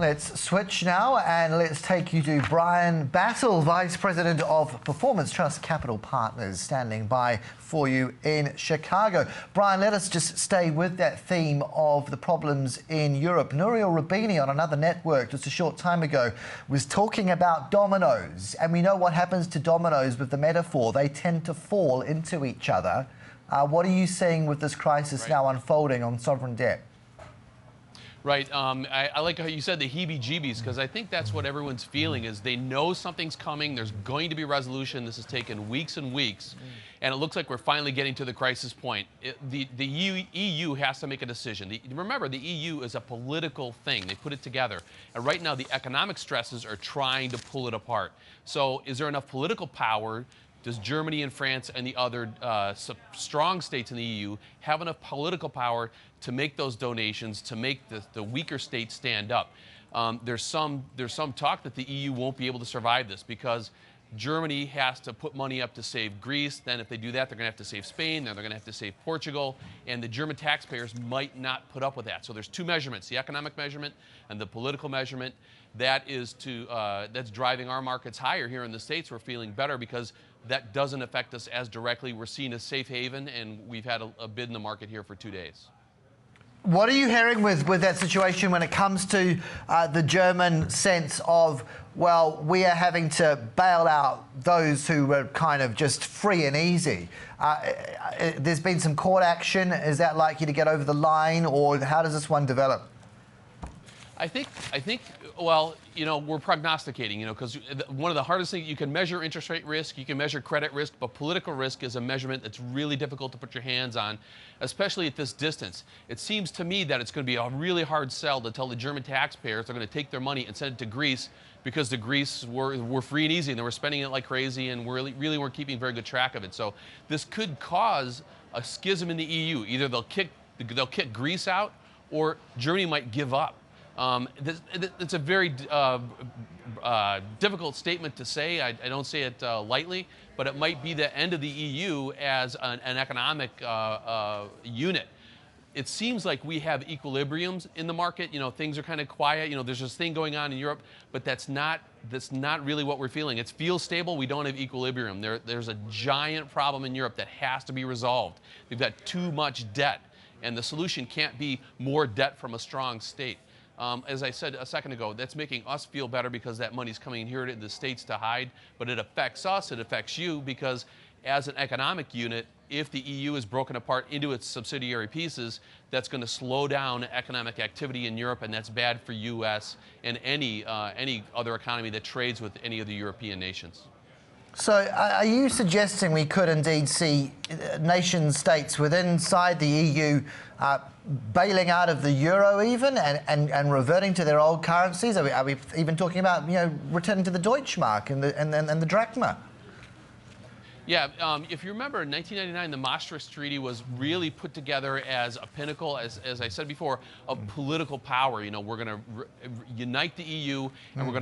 Let's switch now and let's take you to Brian Battle, Vice President of Performance Trust Capital Partners, standing by for you in Chicago. Brian, let us just stay with that theme of the problems in Europe. Nouriel Roubini on another network just a short time ago was talking about dominoes, and we know what happens to dominoes with the metaphor. They tend to fall into each other. What are you seeing with this crisis now unfolding on sovereign debt? Right. I like how you said the heebie-jeebies, because I think that's what everyone's feeling is they know something's coming. There's going to be resolution. This has taken weeks and weeks, and it looks like we're finally getting to the crisis point. The EU has to make a decision. Remember, the EU is a political thing. They put it together. And right now, the economic stresses are trying to pull it apart. So is there enough political power? Does Germany and France and the other strong states in the EU have enough political power to make those donations, to make the weaker states stand up? There's some talk that the EU won't be able to survive this because Germany has to put money up to save Greece. Then if they do that, they're going to have to save Spain. Then they're going to have to save Portugal. And the German taxpayers might not put up with that. So there's two measurements, the economic measurement and the political measurement. That is that's driving our markets higher here in the States. We're feeling better because that doesn't affect us as directly. We're seen as safe haven, and we've had a bid in the market here for 2 days. What are you hearing with that situation when it comes to the German sense of, well, we are having to bail out those who were kind of just free and easy? There's been some court action. Is that likely to get over the line, or how does this one develop? I think, well, you know, we're prognosticating, you know, because one of the hardest things, you can measure interest rate risk, you can measure credit risk, but political risk is a measurement that's really difficult to put your hands on, especially at this distance. It seems to me that it's going to be a really hard sell to tell the German taxpayers they're going to take their money and send it to Greece because the Greece were free and easy and they were spending it like crazy and really weren't keeping very good track of it. So this could cause a schism in the EU. Either they'll kick Greece out or Germany might give up. It's a very difficult statement to say. I don't say it lightly, but it might be the end of the EU as an economic unit. It seems like we have equilibriums in the market. You know, things are kind of quiet. You know, there's this thing going on in Europe, but that's not really what we're feeling. It feels stable. We don't have equilibrium. There's a giant problem in Europe that has to be resolved. We've got too much debt, and the solution can't be more debt from a strong state. As I said a second ago, that's making us feel better because that money's coming here to the States to hide, but it affects us, it affects you, because as an economic unit, if the EU is broken apart into its subsidiary pieces, that's going to slow down economic activity in Europe, and that's bad for U.S. and any other economy that trades with any of the European nations. So are you suggesting we could indeed see nation states inside the EU bailing out of the euro even and reverting to their old currencies? Are we even talking about, you know, returning to the Deutschmark and the drachma? Yeah, if you remember, in 1999, the Maastricht Treaty was really put together as a pinnacle, as I said before, of political power. You know, we're going to unite the EU, and we're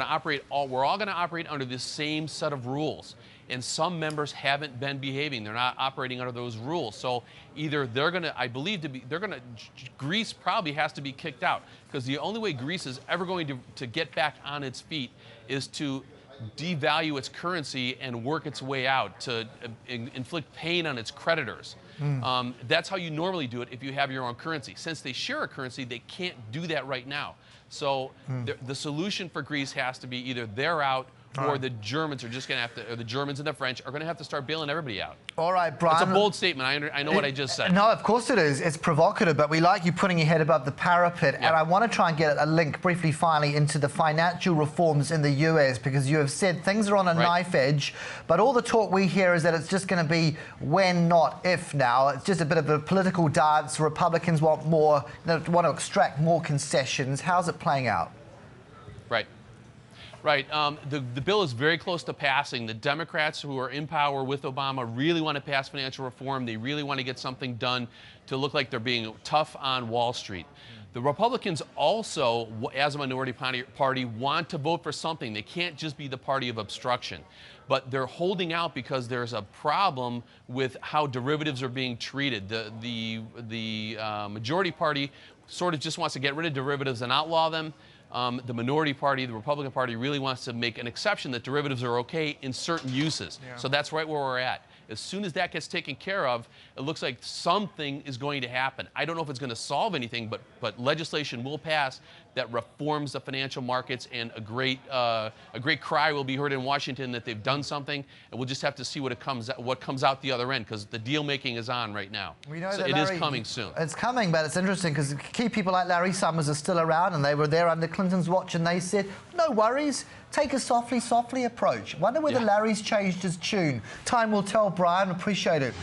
all going to operate under the same set of rules. And some members haven't been behaving; they're not operating under those rules. So either they're going to, Greece probably has to be kicked out, because the only way Greece is ever going to get back on its feet is to devalue its currency and work its way out, to inflict pain on its creditors. That's how you normally do it if you have your own currency. Since they share a currency, they can't do that right now. So the solution for Greece has to be either they're out, or the Germans are just going to have to, or the Germans and the French are going to have to start bailing everybody out. All right, Brian. It's a bold statement. I know what I just said. No, of course it is. It's provocative, but we like you putting your head above the parapet. Yeah. And I want to try and get a link briefly, finally, into the financial reforms in the US, because you have said things are on a knife edge, but all the talk we hear is that it's just going to be when, not if now. It's just a bit of a political dance. Republicans want more, want to extract more concessions. How's it playing out? Right. The bill is very close to passing. The Democrats, who are in power with Obama, really want to pass financial reform. They really want to get something done to look like they're being tough on Wall Street. The Republicans also, as a minority party, want to vote for something. They can't just be the party of obstruction. But they're holding out because there's a problem with how derivatives are being treated. The majority party sort of just wants to get rid of derivatives and outlaw them. the minority party, the Republican Party, really wants to make an exception that derivatives are okay in certain uses. Yeah. So that's right where we're at. As soon as that gets taken care of, it looks like something is going to happen. I don't know if it's going to solve anything, but legislation will pass that reforms the financial markets, and a great cry will be heard in Washington that they've done something, and we'll just have to see what comes out the other end, because the deal making is on right now. We know so that it is coming soon. It's coming, but it's interesting because key people like Larry Summers are still around, and they were there under Clinton's watch, and they said, no worries, take a softly approach. Wonder whether Larry's changed his tune. Time will tell, Brian. Appreciate it.